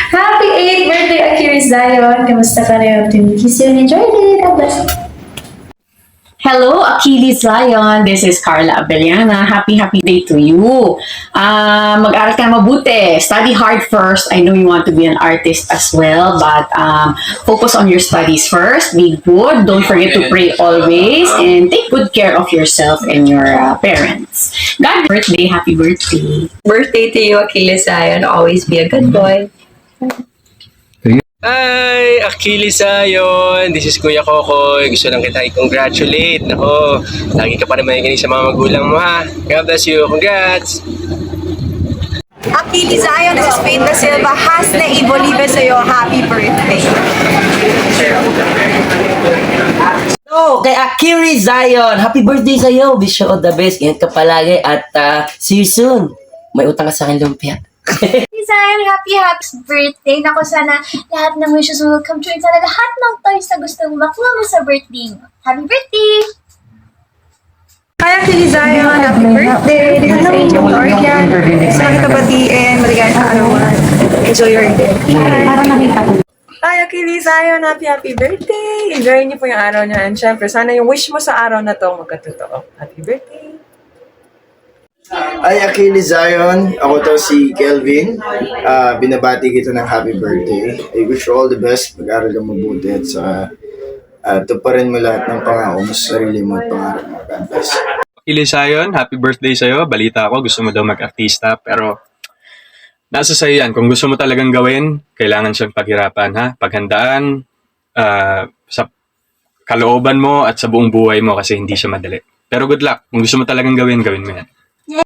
Happy 8th birthday, Akira Zion! Kamusta ka rin? Kiss you and enjoy it. God bless. Hello, Achilles Lion. This is Carla Abellana. Happy day to you. Mag-aral ka mabuti. Study hard first. I know you want to be an artist as well, but focus on your studies first. Be good. Don't forget to pray always, and take good care of yourself and your parents. God birthday. Happy birthday. Birthday to you, Achilles Zion. Always be a good boy. Hi! Achilles Zion! This is Kuya Kokoy. Gusto lang kita i-congratulate. Nako, lagi ka pa naman makikinig sa mga magulang mo ha. God bless you. Congrats! Achilles Zion, this is Faith Da Silva. Has na Ibolive sa'yo. Happy birthday. So, kay Akiri Zion, happy birthday sa'yo. Wish you all the best. Ingat ka palagi at see you soon. May utang ka sa akin lumpia. Zion, happy birthday. Nako, sana lahat ng wishes will come true. Sana lahat ng toys na gusto mo makuha mo sa birthday mo. Happy birthday! Hi, Achilles Zion. Happy birthday. This is Angel Gloria. Gusto na kita batiin. Maligayang kaarawan. Enjoy your day. Hi, Achilles Zion. Happy birthday. Enjoy niyo po yung araw niyo. And syempre, sana yung wish mo sa araw na to magkatotoo. Happy birthday. Ay, Achilles Zion. Ako to si Kelvin. Binabati kita ng happy birthday. I wish you all the best. Mag-aral ka mabuti at saka tuparin mo lahat ng pangako mo sa sarili mo at pangarap mo. God bless. Achilles Zion, happy birthday sa'yo. Balita ko, gusto mo daw mag-artista, pero nasa sa'yo yan. Kung gusto mo talagang gawin, kailangan siyang paghirapan, ha? Paghandaan sa kalooban mo at sa buong buhay mo kasi hindi siya madali. Pero good luck. Kung gusto mo talagang gawin, gawin mo yan.